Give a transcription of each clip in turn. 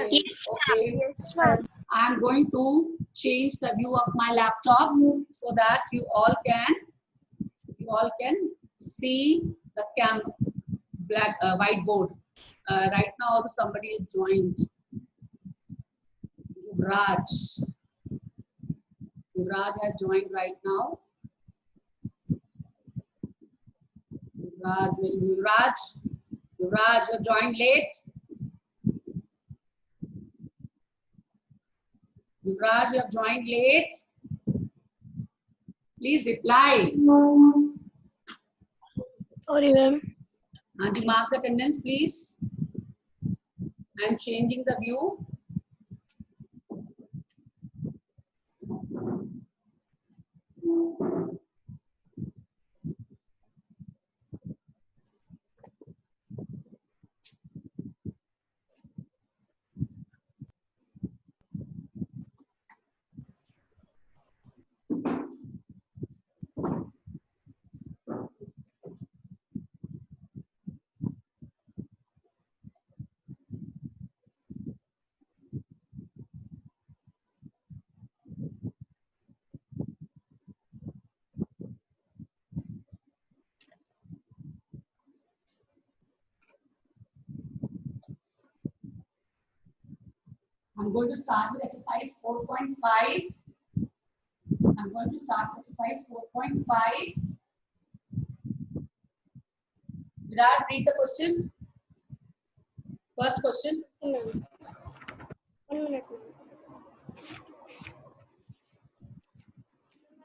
Okay. Okay. Yes, ma'am. I'm going to change the view of my laptop so that you all can see the whiteboard. Right now, also somebody is joined. Yuvraj has joined right now. Yuvraj, you joined late. Yuvraj, you have joined late. Please reply. Sorry, ma'am. And mark the attendance, please. I'm changing the view. I'm going to start with exercise 4.5. I'm going to start with exercise 4.5. Virat, read the question. First question. 1 minute.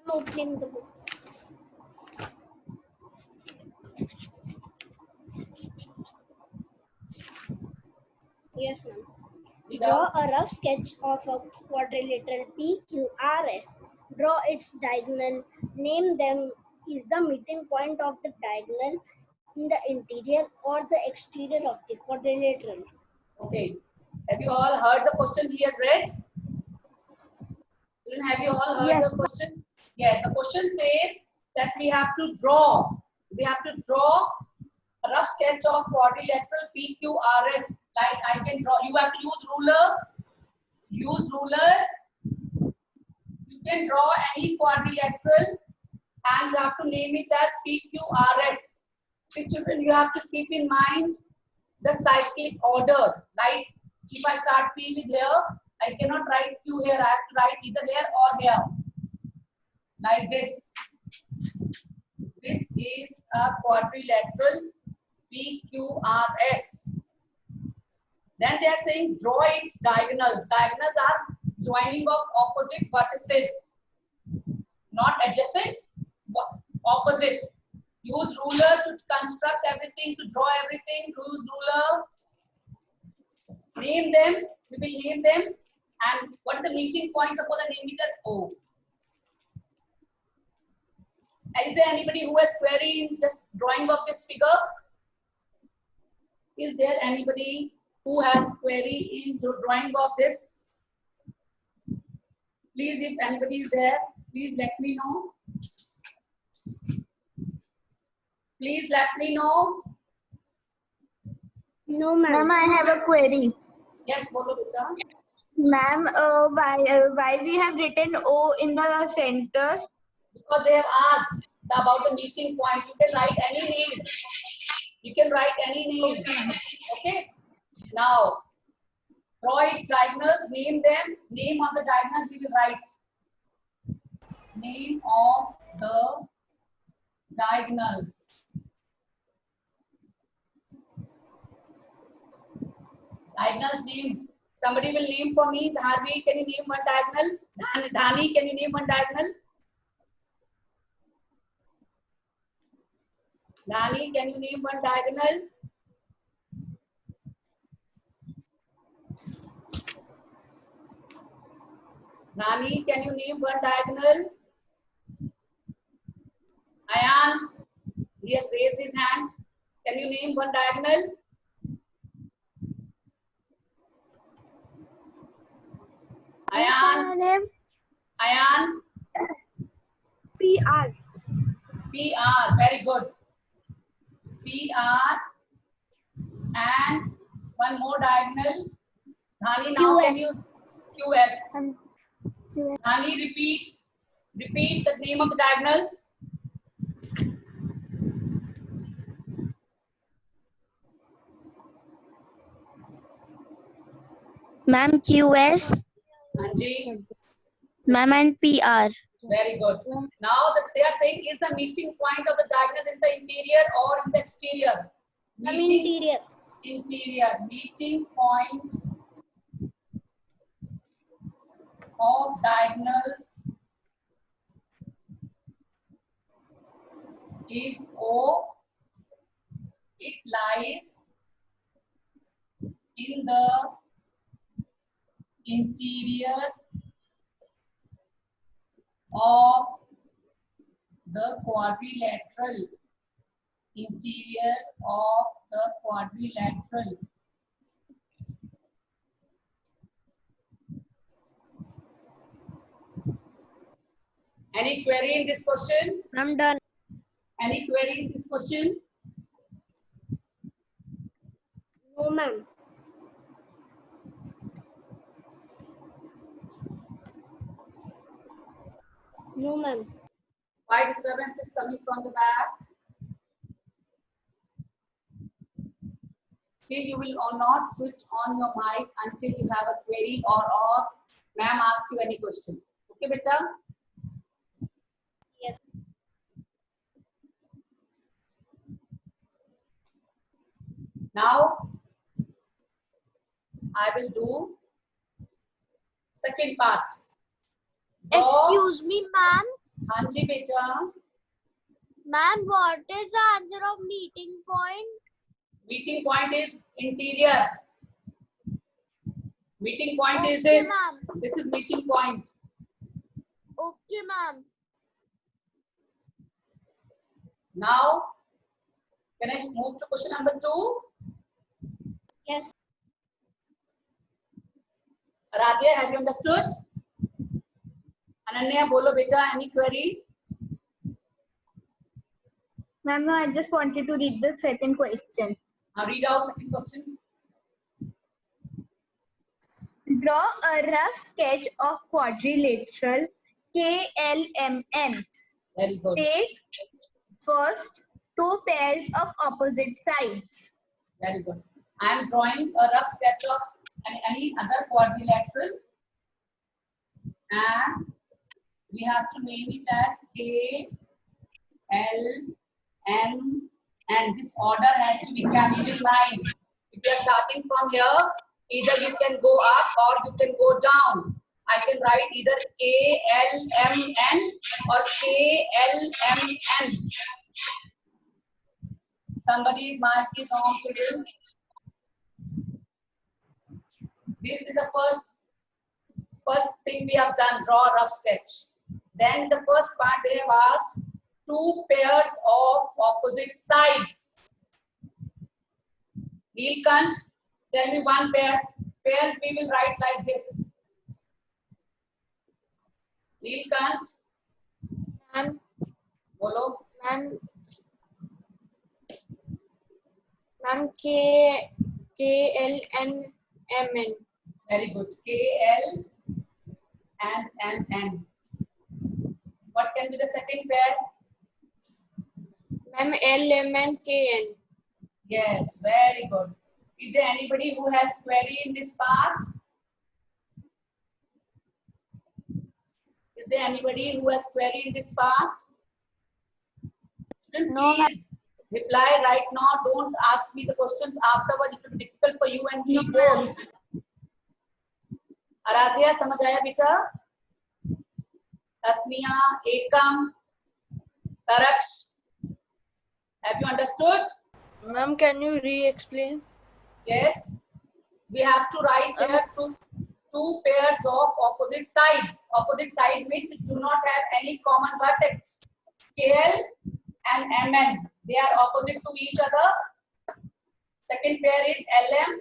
I'm opening the book. Yes, ma'am. Draw a rough sketch of a quadrilateral PQRS. Draw its diagonal. Name them. Is the meeting point of the diagonal in the interior or the exterior of the quadrilateral? Okay. Have you all heard the question he has read? Have you all heard the question? Yes. The question says that we have to draw. We have to draw a rough sketch of quadrilateral PQRS. Like I can draw. You have to use ruler. Use ruler. You can draw any quadrilateral and you have to name it as PQRS. See, children, you have to keep in mind the cyclic order. Like if I start P with here, I cannot write Q here. I have to write either here or here. Like this. This is a quadrilateral PQRS. Then they are saying draw its diagonals. Diagonals are joining of opposite vertices. Not adjacent, but opposite. Use ruler to construct everything, to draw everything. Use ruler. Name them. We will name them. And what is the meeting point? Suppose I name it as O. Is there anybody who has query in just drawing of this figure? Is there anybody who has query in drawing of this? Please, if anybody is there, please let me know. Please let me know. No, ma'am. Ma'am, I have a query. Yes, bolo beta. Ma'am, why we have written O in the center? Because they have asked about the meeting point. You can write any name. You can write any name. Okay. Now, draw its diagonals. Name them. Name of the diagonals we will write. Name of the diagonals. Diagonals name. Somebody will name for me. Dharvi, can you name one diagonal? Dhani, can you name one diagonal? Dhani, can you name one diagonal? Dhani, can you name one diagonal? Ayan, he has raised his hand. Can you name one diagonal? Ayan. Ayan. PR. PR, very good. PR and one more diagonal. Dhani, now can QS. you QS? QS. Dhani, repeat the name of the diagonals. Ma'am, QS, Anji, ma'am, and PR. very good. Now that they are saying is the meeting point of the diagonal in the interior or in the exterior? Interior. Interior. Meeting point of diagonals is O. It lies in the interior of the quadrilateral. Interior of the quadrilateral. Any query in this question? I'm done. Any query in this question? No, ma'am. No, ma'am. Why disturbance is coming from the back? See, you will not switch on your mic until you have a query or ma'am asks you any question. Okay, beta? Yes. Now, I will do second part. Excuse me, ma'am. Hanji, beta. Ma'am, what is the answer of meeting point? Meeting point is interior. Meeting point is Okay, this. ma'am. This is meeting point. Okay, ma'am. Now, can I move to question number 2? Yes. Radhya, have you understood? Ananya, bolo beta, any query? Ma'am, no, I just wanted to read the second question. Now read out second question. Draw a rough sketch of quadrilateral KLMN. Very good. Take first two pairs of opposite sides. Very good. I am drawing a rough sketch of any other quadrilateral, and we have to name it as K, L, M, and this order has to be kept in mind. If you are starting from here, either you can go up or you can go down. I can write either K, L, M, N or K, L, M, N. Somebody's mic is on, children. This is the first thing we have done, draw a rough sketch. Then the first part they have asked two pairs of opposite sides. Neelkant, tell me one pair. Pairs we will write like this. Neelkant, Ma'am, bolo. ma'am, K, L, N, M, N. Very good. K, L and M, N. What can be the second pair? Ma'am, L, M, N, K, N. Yes, very good. Is there anybody who has query in this part? Is there anybody who has query in this part? Student, No, please reply right now. Don't ask me the questions afterwards. It will be difficult for you and me both. Aradhya, समझ आया बेटा? Tasmiya, Ekam, Taraksh. Have you understood? Ma'am, can you re-explain? Yes. We have to write here two pairs of opposite sides. Opposite side means we do not have any common vertex. KL and MN. They are opposite to each other. Second pair is LM,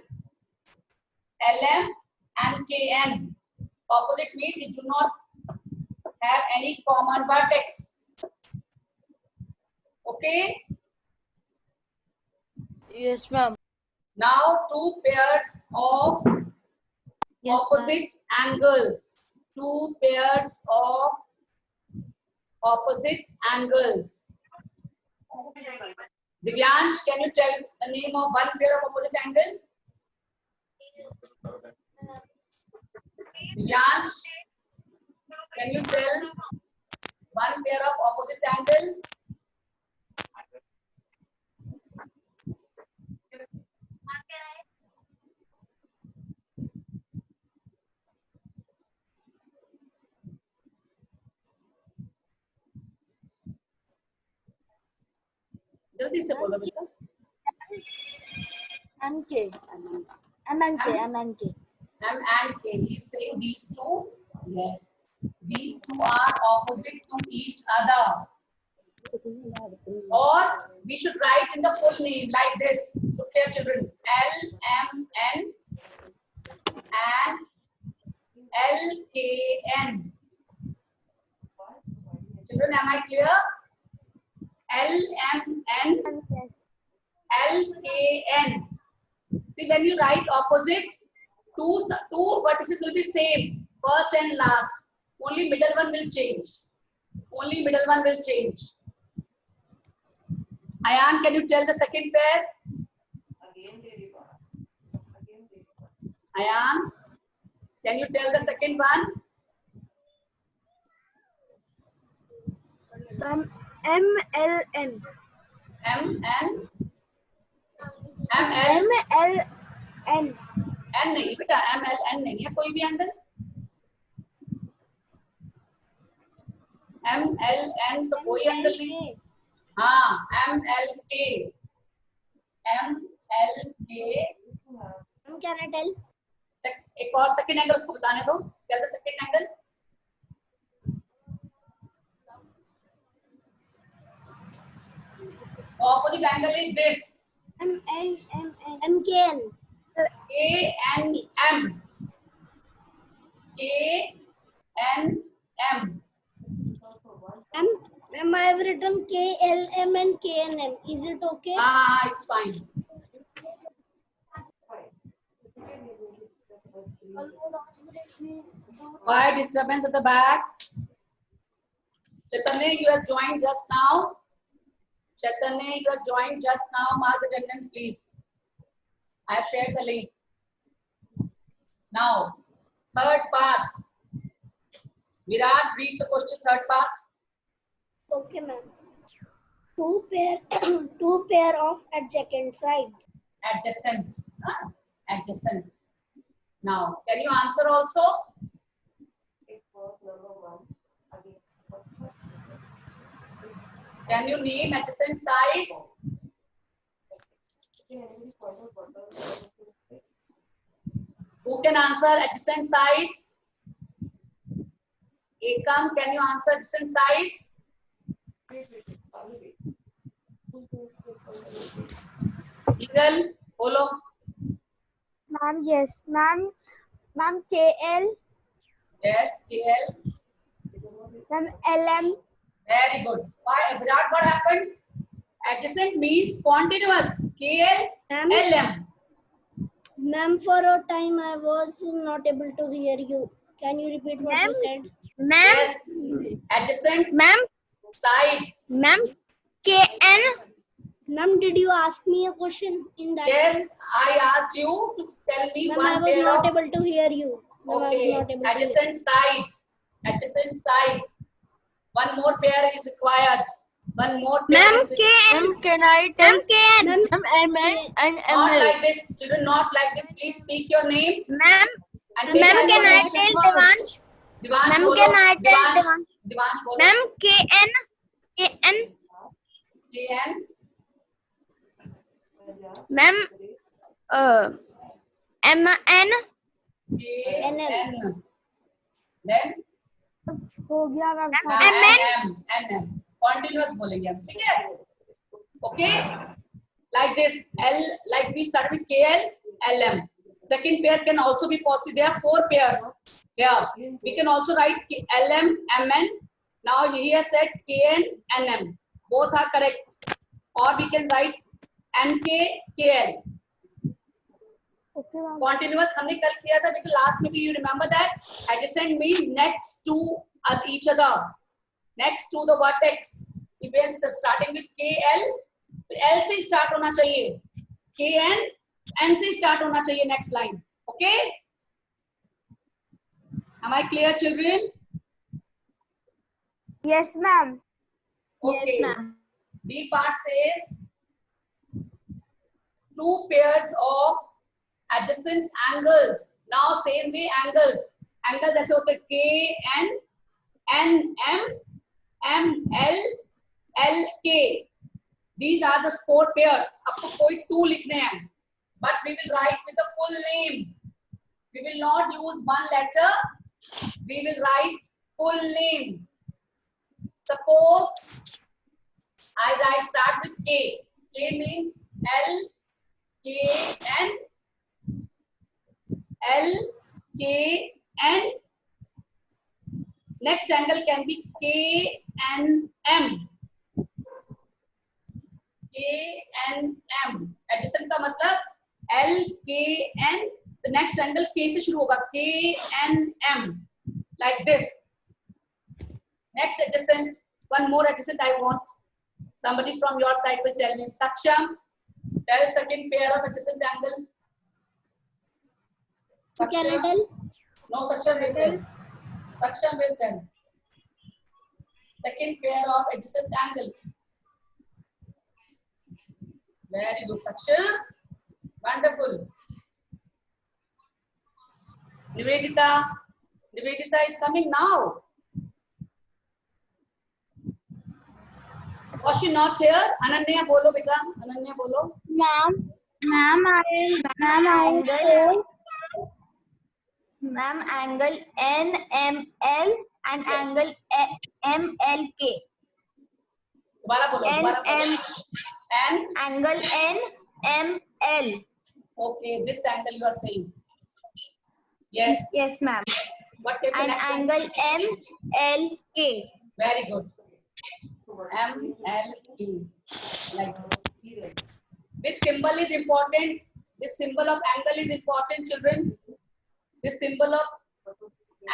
and KN. Opposite means we do not have any common vertex. Okay. Yes, ma'am. Now two pairs of Yes, opposite angles. Two pairs of opposite angles. Divyansh, can you tell the name of one pair of opposite angle? Divyansh, can you tell one pair of opposite angle? जल्दी से बोलो बेटा. MK. MNK. MNK. M and K. He's saying these two. Yes. These two are opposite to each other. Or we should write in the full name like this. Look here, children. LMN and LKN. Children, am I clear? LMN, LKN. See, when you write opposite, two vertices will be same, first and last. Only middle one will change. Only middle one will change. Ayan, can you tell the second pair? Ayan, can you tell the second one? MLN. MN. MLN. N नहीं बेटा, MLN नहीं है कोई भी angle. MLN तो कोई angle नहीं. हाँ, MLK. MLK. Can I tell? एक और सेकंड एंगल उसको बताने दो. क्या था second angle? Opposite angle is this. MKN. KNM. KNM. I have written KLM and KNM. Is it okay? It's fine. Why disturbance at the back? Chaitanya, you have joined just now. Chaitanya, you have joined just now. Mark the attendance, please. I have shared the link. Now, third part. Virat, read the question, third part. Okay, ma'am. Two pair of adjacent sides. Adjacent. Adjacent. Now, can you answer also? Can you name adjacent sides? Who can answer adjacent sides? Ekam, can you answer adjacent sides? Eagle, follow. Ma'am, yes. Ma'am, KL. Yes, KL. Ma'am, LM. Very good. Why, Virat, what happened? Adjacent means continuous. KL, LM. Ma'am, for a time I was not able to hear you. Can you repeat what you said? Ma'am. Yes. Adjacent Ma'am. sides. Ma'am, KN. Ma'am, did you ask me a question in that? Yes, time? I asked you to tell me Ma'am, I one was pair not of. able to hear you. Ma'am, I was Okay, not able to hear. adjacent side. Adjacent side. One more pair is required. One more pair Ma'am, is required. KN. Can I tell? KN. Ma'am, MN and Not ML. like this, children, not like this. Please speak your name. Ma'am, And take ma'am, can I information. tell Devansh? Devansh, Ma'am, bolo. can I tell Devansh, Devansh? Devansh, bolo. Ma'am, KN. KN. Ma'am, MN. KN. Then हो गया ma'am. NM. Continuous बोलेंगे हम, ठीक है? Okay? Like this, L, like we started with KL, LM. Second pair can also be possible. There are 4 pairs. Yeah. We can also write LM, MN. Now he has said KN, NM. Both are correct. Or we can write NK, KL. Okay, ma'am. Continuous हमने कल किया था, because last में भी you remember that adjacent means next to each other, next to the vertex. Events starting with KL, L से start होना चाहिए, KN, N से start होना चाहिए next line. Okay? Am I clear, children? Yes, ma'am. Okay. Yes, ma'am. B part says two pairs of adjacent angles. Now same way angles. Angles ऐसे होते हैं KN, NM, ML, LK. These are the four pairs. आपको कोई two लिखने हैं, but we will write with the full name. We will not use one letter. We will write full name. Suppose I start with K. K means L, K, N, L, K, N. Next angle can be K, N, M. K, N, M. Adjacent का मतलब L, K, N. The next angle K से शुरू होगा. K, N, M. Like this. Next adjacent. One more adjacent I want. Somebody from your side will tell me. Saksham. Tell second pair of adjacent angle. Can I tell? No, Saksham will tell. Saksham will tell. Second pair of adjacent angle. Very good, Saksham. Wonderful. Nivedita. Nivedita is coming now. Was she not here? Ananya bolo beta. Ananya bolo. Ma'am, angle NML and angle MLK. दोबारा बोलो. दोबारा बोलो. And Angle NML. okay, this angle you are saying. Yes. Yes, ma'am. What can be And next angle MLK. Very good. MLE. Like this. This symbol is important. This symbol of angle is important, children. This symbol of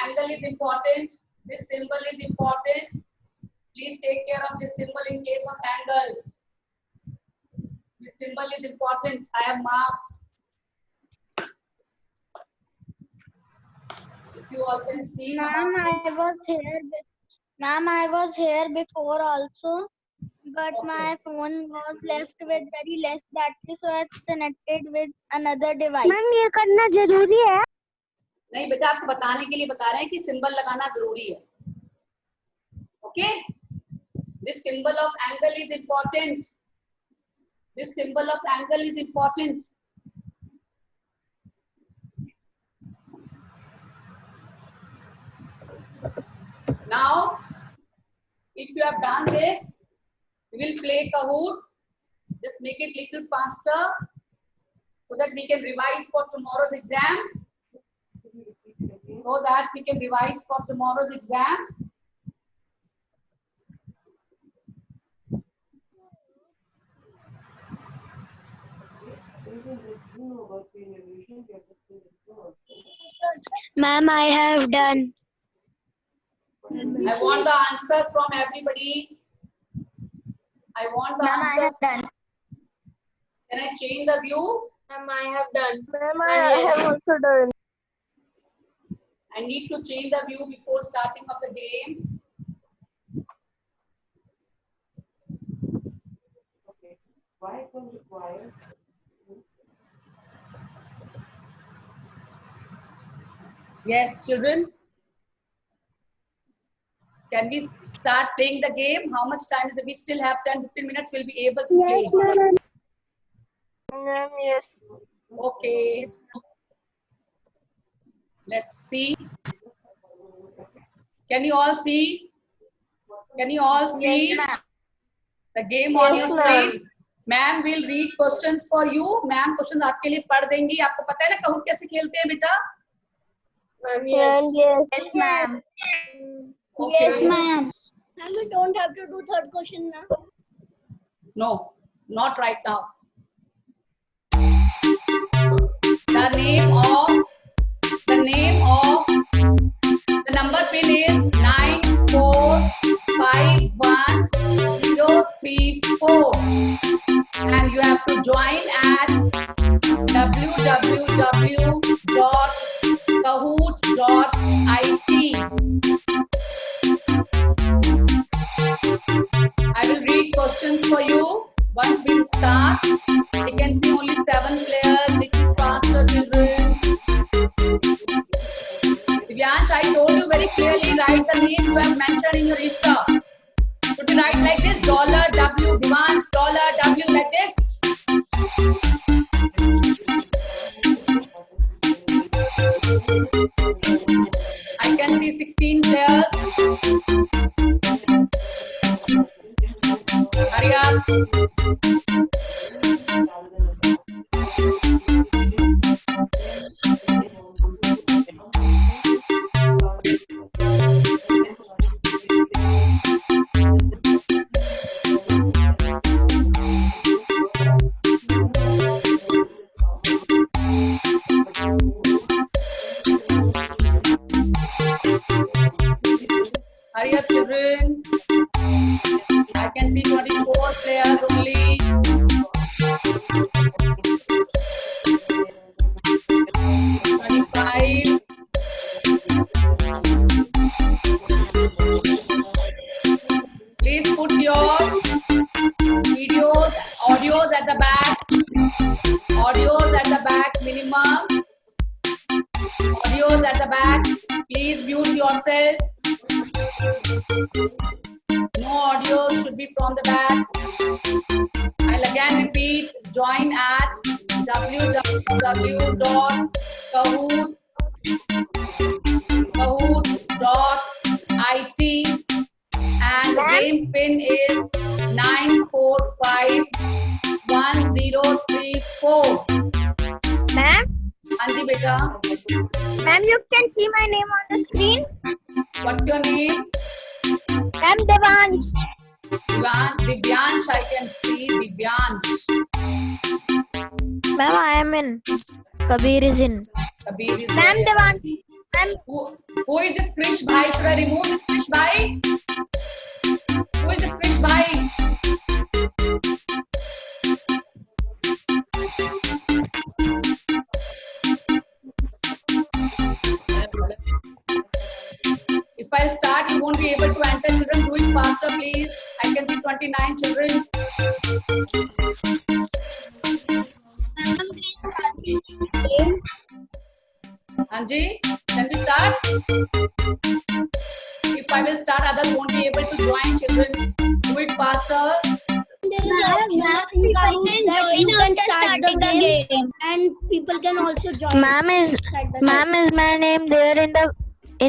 angle is important. This symbol is important. Please take care of this symbol in case of angles. This symbol is important. I have marked. If you all can see. Ma'am, I was here before also, but Okay. my phone was left with very less battery, so it's connected with another device. Ma'am ये करना जरूरी है. नहीं बेटा, आपको बताने के लिए बता रहे हैं कि सिंबल लगाना जरूरी है. Okay? This symbol of angle is important. This symbol of angle is important. Now, if you have done this, we will play Kahoot. Just make it little faster so that we can revise for tomorrow's exam. So that we can revise for tomorrow's exam. Ma'am, I have done. I want the answer from everybody. I want the Ma'am, I answer. have done. Can I change the view? Ma'am, I have done. Ma'am, I have also done. I need to change the view before starting of the game. Okay. Why it was required? Yes, children. Can we start playing the game? How much time do we still have? 10-15 minutes. We'll be able to Yes, play. ma'am. Ma'am, yes. Okay. Let's see. Can you all see? Can you all see the game on your Yes, screen? Ma'am will read questions for you. Ma'am questions आपके लिए पढ़ देंगी. आपको पता है ना कहूँ कैसे खेलते हैं बेटा? Ma'am, yes. Yes, ma'am. Okay. Yes, ma'am. Ma'am, we don't have to do third question now. No, not right now. The name of the number pin is 9451034, and you have to join at www.kahoot.it. I will read questions for you. Once we start, you can see only 7 players. Little faster, children. Divyansh, I told you very clearly, write the name you have mentioned in your register. Should you write like this? $W, Divyansh, $W, like this? I can see 16 players. Hurry up. Hurry up, children. I can see 24 players only. 25. Please put your videos, audios at the back. Audios at the back, minimum. Audios at the back. Please mute yourself. No audio should be from the back. I'll again repeat. Join at www.kahoot.it, and the game pin is 9451034. Ma'am, Anji beta, ma'am, you can see my name on the screen. what's your name? Ma'am, Devansh. Divyansh, I can see Divyansh. Ma'am, I am in. Kabir is in. Kabir is Ma'am, there. Devansh. Ma'am, Who is this Krish Bhai? Should I remove this Krish Bhai? Who is this Krish Bhai? If I'll start, you won't be able to enter. Children, do it faster, please. I can see 29 children. Anji, can we start? If I will start, others won't be able to join. Children, do it faster. There is an option in Kahoot that you can start the game and people can also join. Ma'am, is my name there in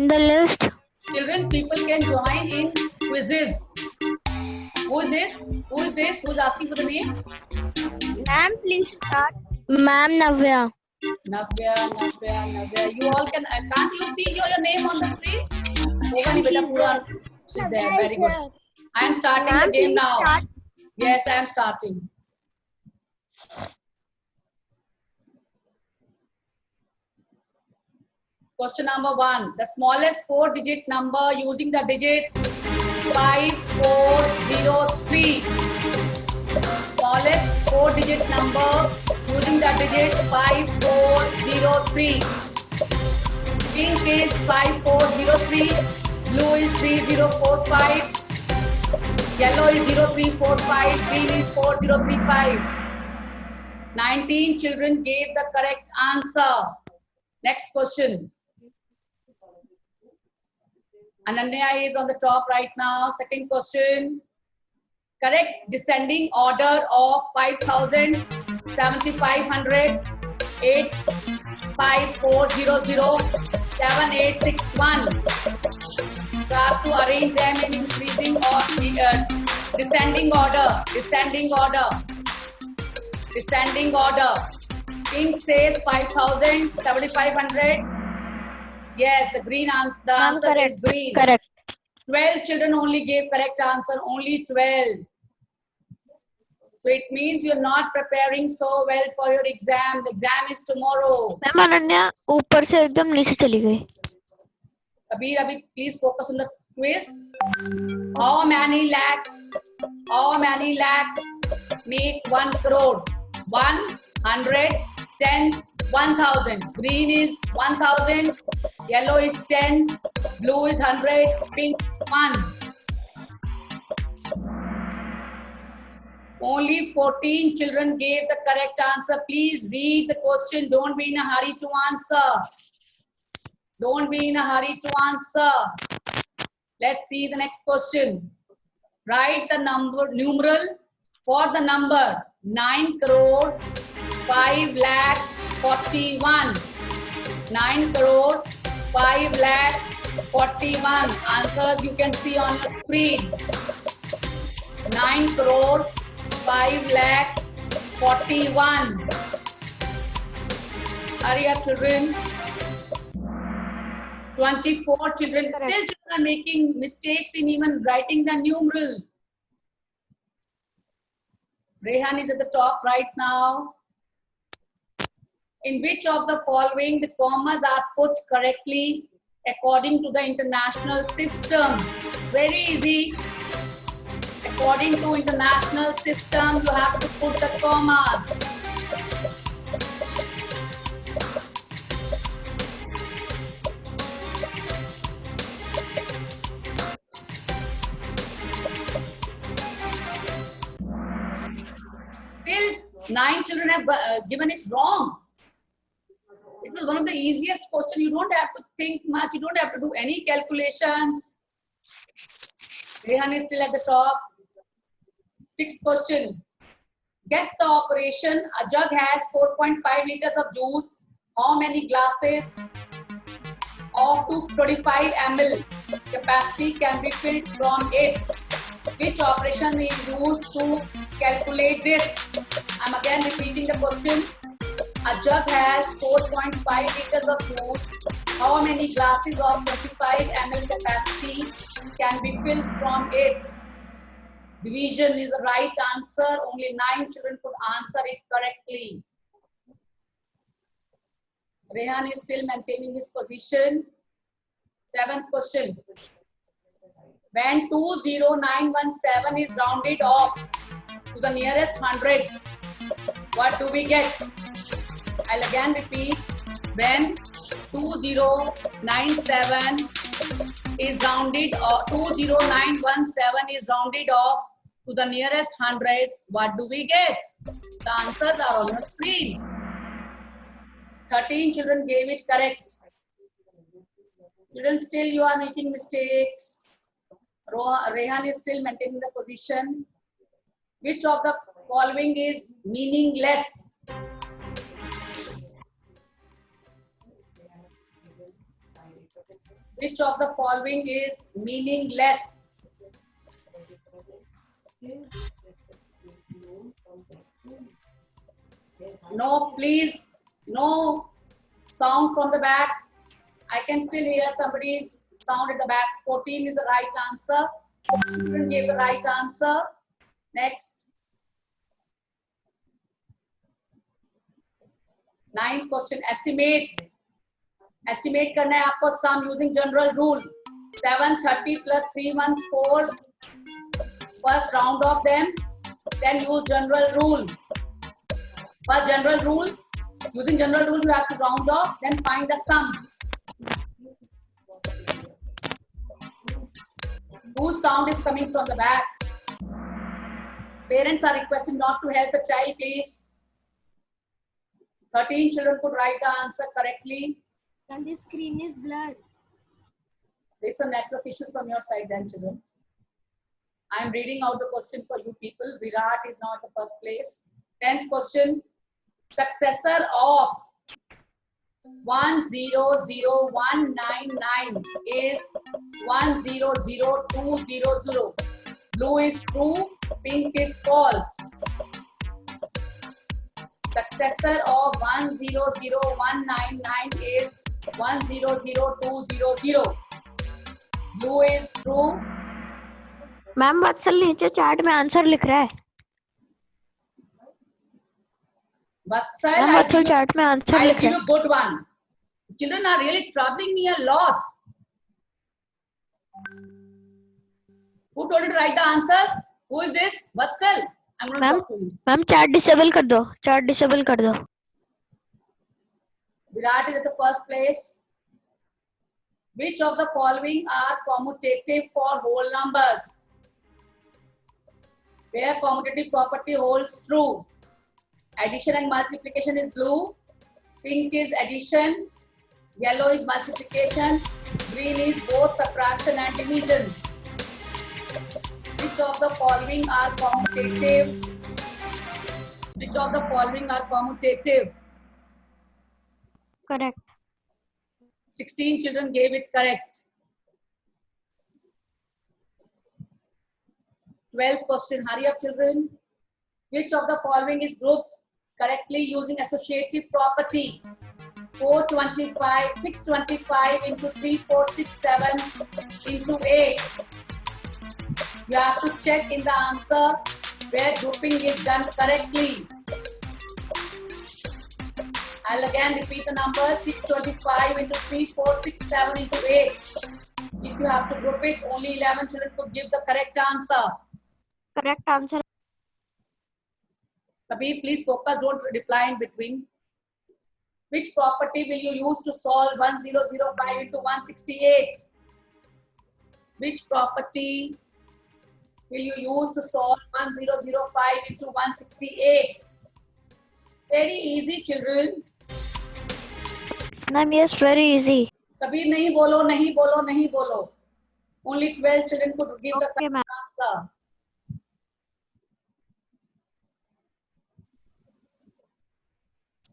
the list? Children, people can join in quizzes. Who is this? Who is this? Who's asking for the name? Ma'am, please start. Ma'am, Navya. Navya. You all can. Can't you see your name on the screen? Hoga nahi beta pura. She's there. Very good. I am starting the game now. Start. Yes, I am starting. Question number 1. The smallest 4-digit number using the digits 5403. Smallest 4-digit number using the digits 5403. Pink is 5403. Blue is 3045. Yellow is 0345. Green is 4035. 19 children gave the correct answer. Next question. Ananya is on the top right now. Second question. Correct descending order of 5,000, 7,500, 8,5,400, 7,861. You have to arrange them in increasing or descending order. Descending order. Pink says 5,000, 7,500. Yes, the green answer. The answer is green. Correct. 12 children only gave correct answer. Only 12. So it means you're not preparing so well for your exam. The exam is tomorrow. Ma'am Ananya ऊपर से एकदम नीचे चली गई. Abhi, please focus on the quiz. How many lakhs make 1 crore? 100, 10, 1000. Green is 1000, yellow is 10, blue is 100, pink 1. Only 14 children gave the correct answer. Please read the question. Don't be in a hurry to answer. Don't be in a hurry to answer. Let's see the next question. Write the numeral for the number 9 crore 5 lakh 41. 9 crore 5 lakh 41. Answers you can see on your screen. 9 crore 5 lakh 41. Hurry up, children. 24 children. Still children are making mistakes in even writing the numeral. Rehan is at the top right now. In which of the following the commas are put correctly according to the international system? Very easy. According to international system, you have to put the commas. Still, 9 children have given it wrong. It was one of the easiest questions. You don't have to think much. You don't have to do any calculations. Rehan is still at the top. 6th question. Guess the operation. A jug has 4.5 liters of juice. How many glasses of 225 ml capacity can be filled from it? Which operation is used to calculate this? I'm again repeating the question. A jug has 4.5 liters of juice. How many glasses of 25 ml capacity can be filled from it? Division is the right answer. Only 9 children could answer it correctly. Rehan is still maintaining his position. 7th question. When 20917 is rounded off to the nearest hundreds, what do we get? I'll again repeat. When 20917 is rounded off, 20917 is rounded off to the nearest hundreds, what do we get? The answers are on the screen. 13 children gave it correct. Children, still you are making mistakes. Rehan is still maintaining the position. Which of the following is meaningless? Which of the following is meaningless? No, please. No sound from the back. I can still hear somebody's sound at the back. 14 is the right answer. 14 gave the right answer. Next. 9th question. Estimate. Estimate करना है आपको sum using general rule. 730 plus 314. First round off them. Then use general rule. First general rule. Using general rule you have to round off. Then find the sum. Whose sound is coming from the back? Parents are requested not to help the child, please. 13 children could write the answer correctly. And the screen is blurred. There's a network issue from your side then, children. I am reading out the question for you people. Virat is now at the first place. 10th question. Successor of 100199 is 100200. Blue is true, pink is false. Successor of 100199 is 100200. Blue is true. Ma'am वत्सल नीचे chat में answer लिख रहा है. Vatsal, ma'am वत्सल chat में answer I'll लिख give रहा you a good one. Children are really troubling me a lot. Who told you to write the answers? Who is this? Vatsal. I'm going to Ma'am. talk to you. Ma'am chat disable कर दो, chat disable कर दो. Virat is at the first place. Which of the following are commutative for whole numbers? Where commutative property holds true? Addition and multiplication is blue. Pink is addition. Yellow is multiplication. Green is both subtraction and division. Which of the following are commutative? Which of the following are commutative? Correct. 16 children gave it correct. 12th question. Hurry up, children. Which of the following is grouped correctly using associative property? 425, 625 into 3, 4, 6, 7 into 8. You have to check in the answer where grouping is done correctly. I'll again repeat the numbers. 625 into 3, 4, 6, 7 into 8. If you have to group it, only 11 children could give the correct answer. Correct answer. Kabir, please focus, don't reply in between. Which property will you use to solve 1005 into 168? Which property will you use to solve 1005 into 168? Very easy, children. Ma'am, yes, very easy. Kabir, nahi bolo, nahi bolo, nahi bolo. Only 12 children could give the Okay, correct ma'am. answer.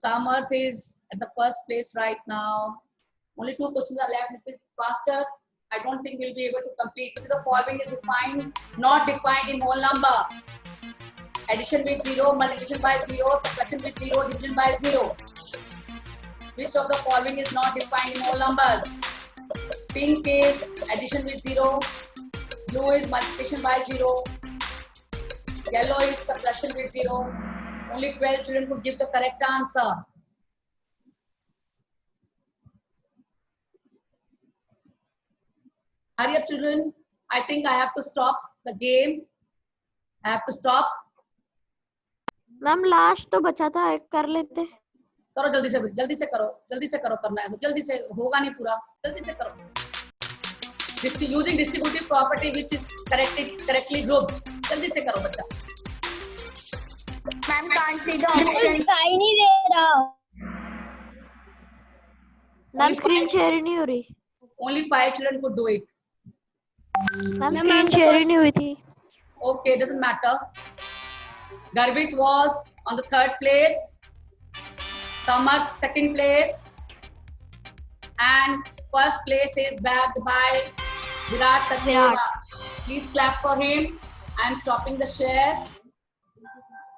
Samarth is at the first place right now. Only 2 questions are left. If it's faster, I don't think we'll be able to complete. Which of the following is defined, not defined in whole number? Addition with 0, multiplication by 0, subtraction with 0, division by 0. Which of the following is not defined in whole numbers? Pink is addition with 0, blue is multiplication by 0, yellow is subtraction with 0. Only 12 children could give the correct answer. Hurry up, children. I think I have to stop the game. I have to stop. Ma'am last तो बचा था, एक कर लेते. करो जल्दी से करो करना है तो जल्दी से होगा नहीं पूरा, जल्दी से करो. Using distributive property which is correctly grouped. जल्दी से करो बच्चा. Ma'am, can't see the option. दिखाई नहीं दे रहा. मैम स्क्रीन शेयर ही नहीं हो रही. Only 5 children could do it. Ma'am screen share ही नहीं हुई थी. Okay, doesn't matter. Garvit was on the 3rd place. Samarth 2nd place. And 1st place is bagged by Virat Sachdeva. Please clap for him. I am stopping the share.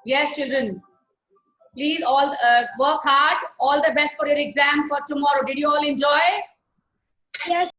Yes, children. Please all work hard. All the best for your exam for tomorrow. Did you all enjoy? Yes,